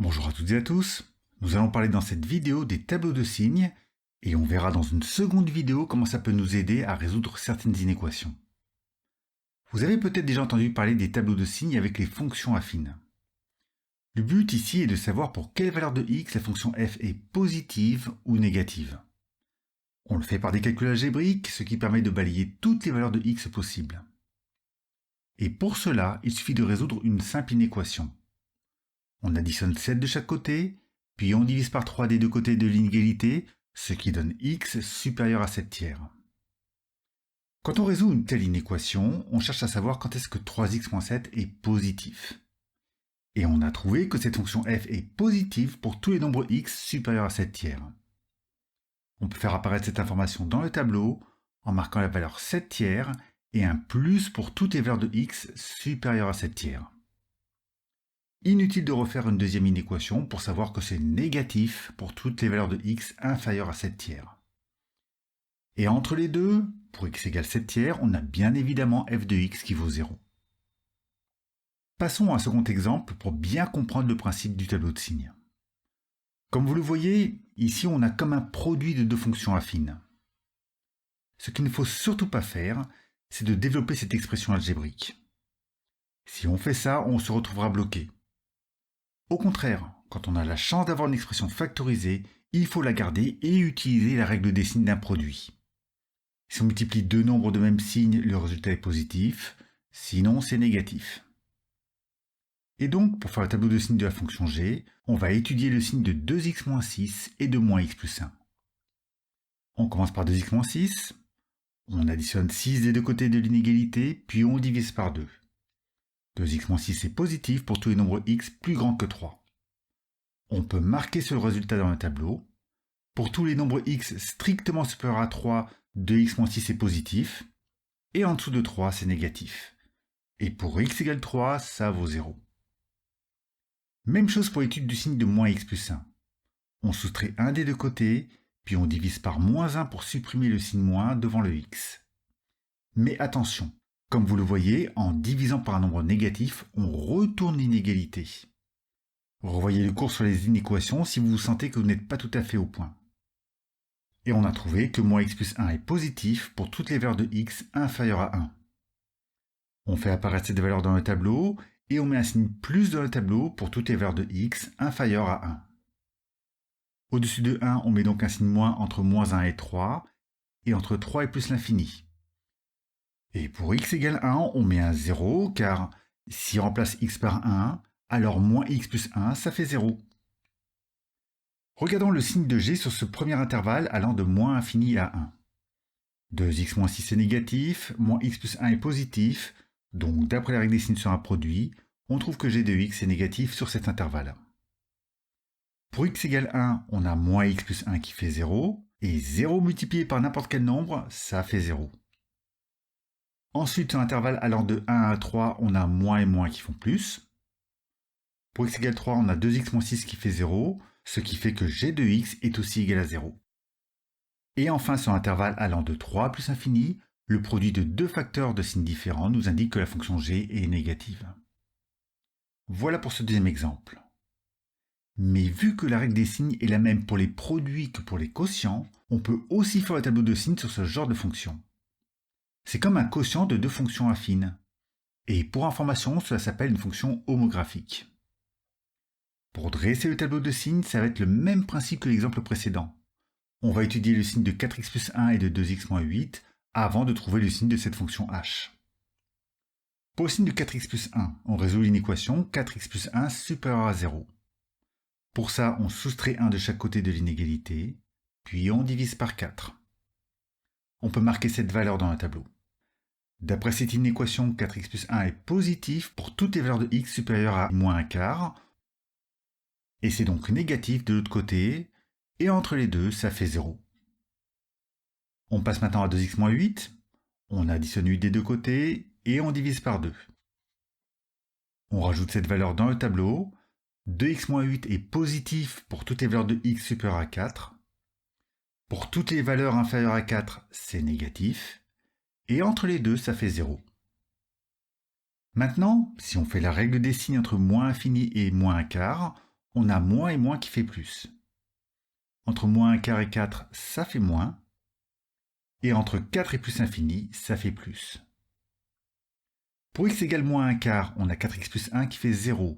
Bonjour à toutes et à tous, nous allons parler dans cette vidéo des tableaux de signes et on verra dans une seconde vidéo comment ça peut nous aider à résoudre certaines inéquations. Vous avez peut-être déjà entendu parler des tableaux de signes avec les fonctions affines. Le but ici est de savoir pour quelle valeur de x la fonction f est positive ou négative. On le fait par des calculs algébriques, ce qui permet de balayer toutes les valeurs de x possibles. Et pour cela, il suffit de résoudre une simple inéquation. On additionne 7 de chaque côté, puis on divise par 3 des deux côtés de l'inégalité, ce qui donne x supérieur à 7 tiers. Quand on résout une telle inéquation, on cherche à savoir quand est-ce que 3x moins 7 est positif. Et on a trouvé que cette fonction f est positive pour tous les nombres x supérieurs à 7 tiers. On peut faire apparaître cette information dans le tableau en marquant la valeur 7 tiers et un plus pour toutes les valeurs de x supérieures à 7 tiers. Inutile de refaire une deuxième inéquation pour savoir que c'est négatif pour toutes les valeurs de x inférieures à 7 tiers. Et entre les deux, pour x égale 7 tiers, on a bien évidemment f de x qui vaut 0. Passons à un second exemple pour bien comprendre le principe du tableau de signes. Comme vous le voyez, ici on a comme un produit de deux fonctions affines. Ce qu'il ne faut surtout pas faire, c'est de développer cette expression algébrique. Si on fait ça, on se retrouvera bloqué. Au contraire, quand on a la chance d'avoir une expression factorisée, il faut la garder et utiliser la règle des signes d'un produit. Si on multiplie deux nombres de même signe, le résultat est positif, sinon c'est négatif. Et donc, pour faire le tableau de signes de la fonction g, on va étudier le signe de 2x moins 6 et de moins x plus 1. On commence par 2x moins 6, on additionne 6 des deux côtés de l'inégalité, puis on divise par 2. 2x moins 6 est positif pour tous les nombres x plus grands que 3. On peut marquer ce résultat dans le tableau. Pour tous les nombres x strictement supérieurs à 3, 2x moins 6 est positif. Et en dessous de 3, c'est négatif. Et pour x égale 3, ça vaut 0. Même chose pour l'étude du signe de moins x plus 1. On soustrait un des deux côtés, puis on divise par moins 1 pour supprimer le signe moins devant le x. Mais attention, comme vous le voyez, en divisant par un nombre négatif, on retourne l'inégalité. Revoyez le cours sur les inéquations si vous vous sentez que vous n'êtes pas tout à fait au point. Et on a trouvé que moins x plus 1 est positif pour toutes les valeurs de x inférieures à 1. On fait apparaître cette valeur dans le tableau et on met un signe plus dans le tableau pour toutes les valeurs de x inférieures à 1. Au-dessus de 1, on met donc un signe moins entre moins 1 et 3 et entre 3 et plus l'infini. Et pour x égale 1, on met un 0 car si on remplace x par 1, alors moins x plus 1, ça fait 0. Regardons le signe de g sur ce premier intervalle allant de moins infini à 1. 2x moins 6 est négatif, moins x plus 1 est positif, donc d'après la règle des signes sur un produit, on trouve que g de x est négatif sur cet intervalle. Pour x égale 1, on a moins x plus 1 qui fait 0, et 0 multiplié par n'importe quel nombre, ça fait 0. Ensuite, sur l'intervalle allant de 1 à 3, on a moins et moins qui font plus. Pour x égale 3, on a 2x moins 6 qui fait 0, ce qui fait que g de x est aussi égal à 0. Et enfin, sur l'intervalle allant de 3 plus infini, le produit de deux facteurs de signes différents nous indique que la fonction g est négative. Voilà pour ce deuxième exemple. Mais vu que la règle des signes est la même pour les produits que pour les quotients, on peut aussi faire le tableau de signes sur ce genre de fonction. C'est comme un quotient de deux fonctions affines. Et pour information, cela s'appelle une fonction homographique. Pour dresser le tableau de signes, ça va être le même principe que l'exemple précédent. On va étudier le signe de 4x plus 1 et de 2x moins 8 avant de trouver le signe de cette fonction h. Pour le signe de 4x plus 1, on résout l'inéquation 4x plus 1 supérieur à 0. Pour ça, on soustrait 1 de chaque côté de l'inégalité, puis on divise par 4. On peut marquer cette valeur dans le tableau. D'après cette inéquation, 4x plus 1 est positif pour toutes les valeurs de x supérieures à moins un quart, et c'est donc négatif de l'autre côté, et entre les deux, ça fait 0. On passe maintenant à 2x moins 8, on additionne 8 des deux côtés, et on divise par 2. On rajoute cette valeur dans le tableau, 2x moins 8 est positif pour toutes les valeurs de x supérieures à 4. Pour toutes les valeurs inférieures à 4, c'est négatif, et entre les deux, ça fait 0. Maintenant, si on fait la règle des signes entre moins infini et moins un quart, on a moins et moins qui fait plus. Entre moins 1 quart et 4, ça fait moins. Et entre 4 et plus l'infini, ça fait plus. Pour x égale moins 1 quart, on a 4x plus 1 qui fait 0.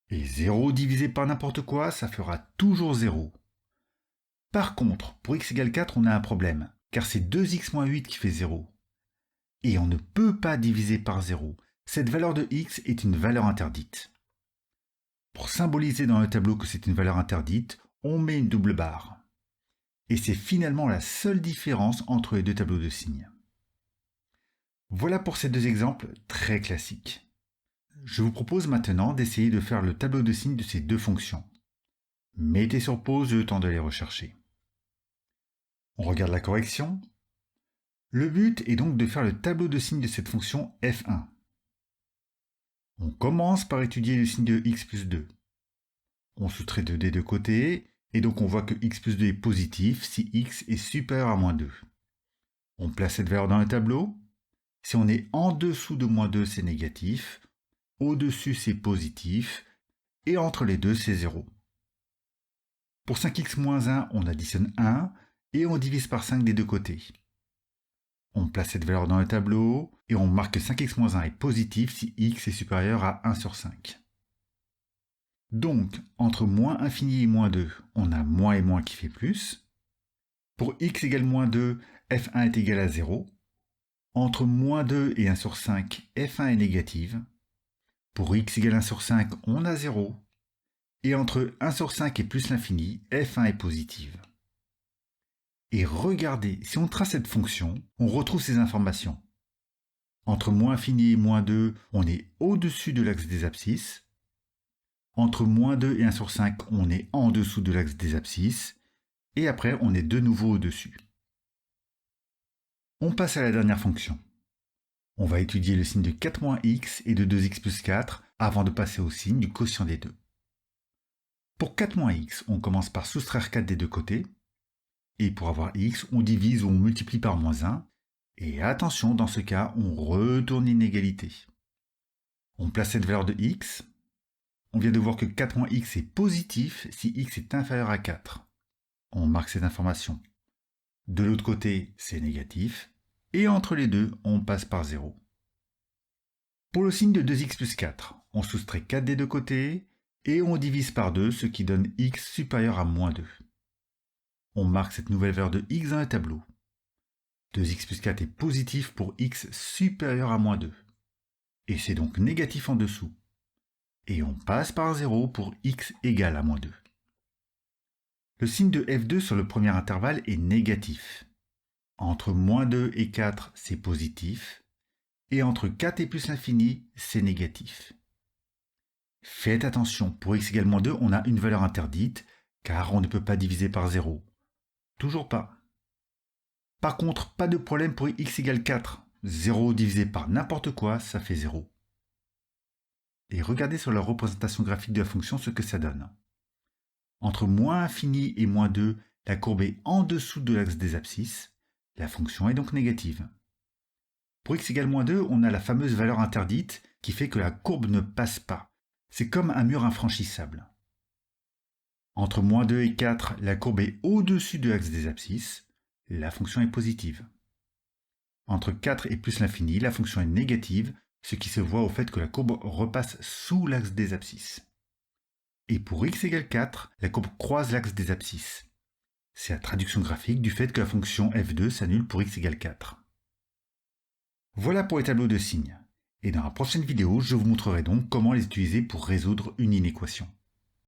Et 0 divisé par n'importe quoi, ça fera toujours 0. Par contre, pour x égale 4, on a un problème, car c'est 2x moins 8 qui fait 0. Et on ne peut pas diviser par 0. Cette valeur de x est une valeur interdite. Pour symboliser dans le tableau que c'est une valeur interdite, on met une double barre. Et c'est finalement la seule différence entre les deux tableaux de signes. Voilà pour ces deux exemples très classiques. Je vous propose maintenant d'essayer de faire le tableau de signes de ces deux fonctions. Mettez sur pause le temps de les rechercher. On regarde la correction. Le but est donc de faire le tableau de signes de cette fonction f1. On commence par étudier le signe de x plus 2. On soustrait 2 des deux côtés, et donc on voit que x plus 2 est positif si x est supérieur à moins 2. On place cette valeur dans le tableau. Si on est en dessous de moins 2, c'est négatif. Au-dessus, c'est positif. Et entre les deux, c'est 0. Pour 5x moins 1, on additionne 1 et on divise par 5 des deux côtés. On place cette valeur dans le tableau et on marque que 5x moins 1 est positif si x est supérieur à 1 sur 5. Donc, entre moins infini et moins 2, on a moins et moins qui fait plus. Pour x égale moins 2, f1 est égal à 0. Entre moins 2 et 1 sur 5, f1 est négative. Pour x égale 1 sur 5, on a 0. Et entre 1 sur 5 et plus l'infini, f1 est positive. Et regardez, si on trace cette fonction, on retrouve ces informations. Entre moins infini et moins 2, on est au-dessus de l'axe des abscisses. Entre moins 2 et 1 sur 5, on est en dessous de l'axe des abscisses. Et après, on est de nouveau au-dessus. On passe à la dernière fonction. On va étudier le signe de 4 moins x et de 2x plus 4 avant de passer au signe du quotient des deux. Pour 4 moins x, on commence par soustraire 4 des deux côtés. Et pour avoir x, on divise ou on multiplie par moins 1. Et attention, dans ce cas, on retourne l'inégalité. On place cette valeur de x. On vient de voir que 4 moins x est positif si x est inférieur à 4. On marque cette information. De l'autre côté, c'est négatif. Et entre les deux, on passe par 0. Pour le signe de 2x plus 4, on soustrait 4 des deux côtés et on divise par 2, ce qui donne x supérieur à moins 2. On marque cette nouvelle valeur de x dans le tableau. 2x plus 4 est positif pour x supérieur à moins 2. Et c'est donc négatif en dessous. Et on passe par 0 pour x égale à moins 2. Le signe de f2 sur le premier intervalle est négatif. Entre moins 2 et 4, c'est positif. Et entre 4 et plus l'infini, c'est négatif. Faites attention, pour x égale moins 2, on a une valeur interdite, car on ne peut pas diviser par 0. Toujours pas. Par contre, pas de problème pour x égale 4. 0 divisé par n'importe quoi, ça fait 0. Et regardez sur la représentation graphique de la fonction ce que ça donne. Entre moins infini et moins 2, la courbe est en dessous de l'axe des abscisses. La fonction est donc négative. Pour x égale moins 2, on a la fameuse valeur interdite qui fait que la courbe ne passe pas. C'est comme un mur infranchissable. Entre moins 2 et 4, la courbe est au-dessus de l'axe des abscisses. La fonction est positive. Entre 4 et plus l'infini, la fonction est négative, ce qui se voit au fait que la courbe repasse sous l'axe des abscisses. Et pour x égale 4, la courbe croise l'axe des abscisses. C'est la traduction graphique du fait que la fonction f2 s'annule pour x égale 4. Voilà pour les tableaux de signes. Et dans la prochaine vidéo, je vous montrerai donc comment les utiliser pour résoudre une inéquation.